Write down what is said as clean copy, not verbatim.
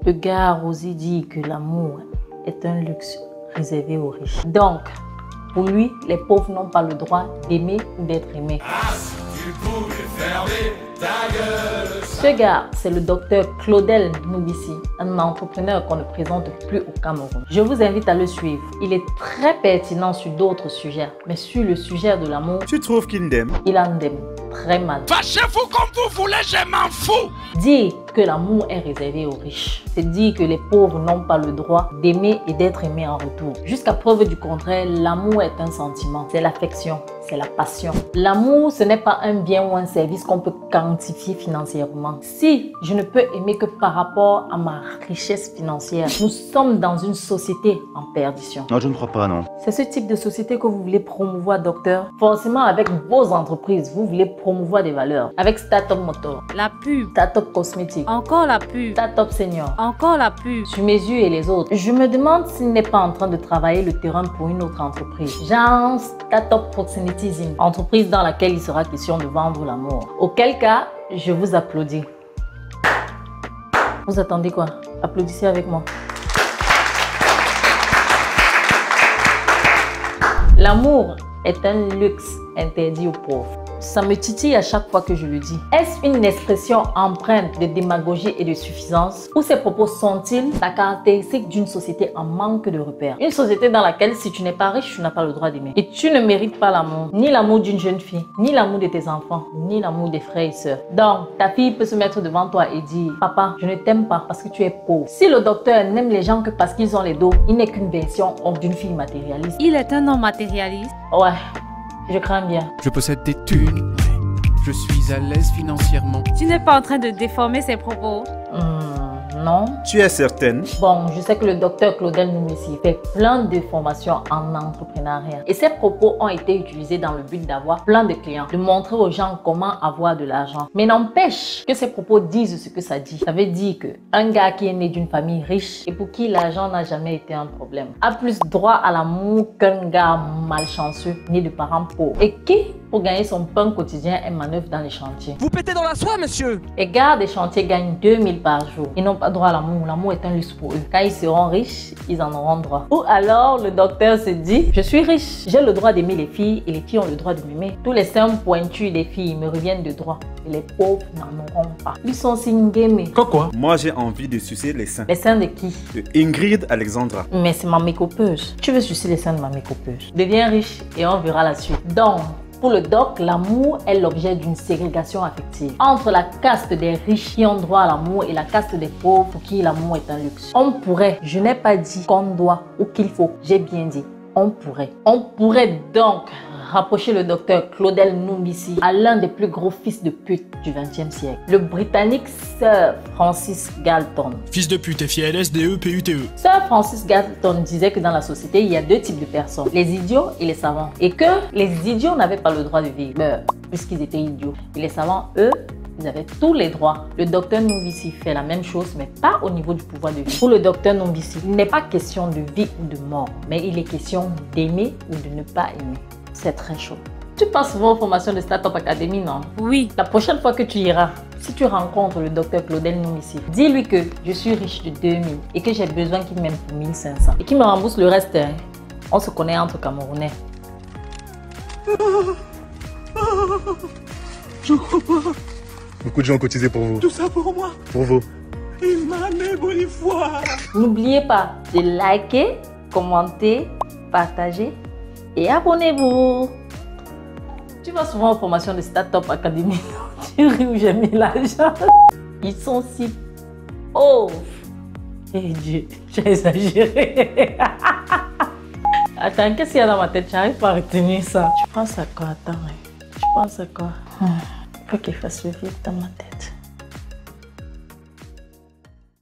Le gars Rosy dit que l'amour est un luxe réservé aux riches. Donc, pour lui, les pauvres n'ont pas le droit d'aimer ou d'être aimés. Ah, si tu pouvais fermer ta gueule. Ce gars, c'est le docteur Claudel Noubissi, un entrepreneur qu'on ne présente plus au Cameroun. Je vous invite à le suivre. Il est très pertinent sur d'autres sujets, mais sur le sujet de l'amour, tu trouves qu'il n'aime? Il en aime très mal. Fâchez-vous comme vous voulez, je m'en fous. Dire que l'amour est réservé aux riches, c'est dire que les pauvres n'ont pas le droit d'aimer et d'être aimés en retour. Jusqu'à preuve du contraire, l'amour est un sentiment, c'est l'affection, c'est la passion. L'amour, ce n'est pas un bien ou un service qu'on peut quantifier financièrement. Si je ne peux aimer que par rapport à ma richesse financière, nous sommes dans une société en perdition. Non, je ne crois pas, non. C'est ce type de société que vous voulez promouvoir, docteur. Forcément, avec vos entreprises, vous voulez promouvoir des valeurs. Avec Startup Motor, La pub. Startup Cosmétique, Encore la pub. Startup Senior, Encore la pub. Sur Mesure et les autres. Je me demande s'il n'est pas en train de travailler le terrain pour une autre entreprise. Genre Startup Proxenitism, entreprise dans laquelle il sera question de vendre l'amour. Auquel cas, je vous applaudis. Vous attendez quoi? Applaudissez avec moi. L'amour est un luxe interdit aux pauvres. Ça me titille à chaque fois que je le dis. Est-ce une expression empreinte de démagogie et de suffisance? Ou ces propos sont-ils la caractéristique d'une société en manque de repères? Une société dans laquelle si tu n'es pas riche, tu n'as pas le droit d'aimer. Et tu ne mérites pas l'amour. Ni l'amour d'une jeune fille, ni l'amour de tes enfants, ni l'amour des frères et sœurs. Donc, ta fille peut se mettre devant toi et dire « Papa, je ne t'aime pas parce que tu es pauvre. » Si le docteur n'aime les gens que parce qu'ils ont les dos, il n'est qu'une version d'une fille matérialiste. Il est un homme matérialiste. Ouais. Je crains bien. Je possède des thunes. Je suis à l'aise financièrement. Tu n'es pas en train de déformer ses propos? Non. Tu es certaine? Bon, je sais que le docteur Claudel Noubissi fait plein de formations en entrepreneuriat. Et ses propos ont été utilisés dans le but d'avoir plein de clients, de montrer aux gens comment avoir de l'argent. Mais n'empêche que ses propos disent ce que ça dit. Ça veut dire qu'un gars qui est né d'une famille riche et pour qui l'argent n'a jamais été un problème a plus droit à l'amour qu'un gars malchanceux né de parents pauvres. Et qui, pour gagner son pain quotidien, est manœuvre dans les chantiers. Vous pétez dans la soie, monsieur. Les gars des chantiers gagnent 2000 par jour. Ils n'ont pas droit à l'amour. L'amour est un luxe pour eux. Quand ils seront riches, ils en auront droit. Ou alors, le docteur se dit, je suis riche, j'ai le droit d'aimer les filles et les filles ont le droit de m'aimer. Tous les seins pointus des filles me reviennent de droit. Et les pauvres n'en auront pas. Ils sont singués. Quoi? Moi, j'ai envie de sucer les seins. Les seins de qui? De Ingrid Alexandra. Mais c'est ma mécopeuse. Tu veux sucer les seins de ma mécopeuse? Deviens riche et on verra la suite. Donc, pour le doc, l'amour est l'objet d'une ségrégation affective entre la caste des riches qui ont droit à l'amour et la caste des pauvres pour qui l'amour est un luxe. On pourrait, je n'ai pas dit qu'on doit ou qu'il faut, j'ai bien dit, on pourrait. On pourrait donc rapprocher le docteur Claudel Noubissi à l'un des plus gros fils de pute du XXe siècle, le britannique Sir Francis Galton. Fils de pute, FILSDE, PUTE. Sir Francis Galton disait que dans la société, il y a deux types de personnes, les idiots et les savants. Et que les idiots n'avaient pas le droit de vivre, puisqu'ils étaient idiots. Et les savants, eux, ils avaient tous les droits. Le docteur Noubissi fait la même chose, mais pas au niveau du pouvoir de vie. Pour le docteur Noubissi, il n'est pas question de vie ou de mort, mais il est question d'aimer ou de ne pas aimer. C'est très chaud. Tu passes souvent aux formations de Startup Academy, non? Oui. La prochaine fois que tu iras, si tu rencontres le docteur Claudel Noubissi, dis-lui que je suis riche de 2000 et que j'ai besoin qu'il m'aime pour 1500 et qu'il me rembourse le reste. Hein. On se connaît entre Camerounais. Je crois pas. Beaucoup de gens ont cotisé pour vous. Tout ça pour moi. Pour vous. Il m'a fois. N'oubliez pas de liker, commenter, partager et abonnez-vous. Tu vas souvent aux formations de Startup Academy. Tu ris où j'ai mis l'argent. Ils sont si pauvres. Eh Dieu, j'ai exagéré. Attends, qu'est-ce qu'il y a dans ma tête? J'arrive pas à retenir ça. Tu penses à quoi? Attends, tu penses à quoi? Faut qu'il fasse le vide dans ma tête.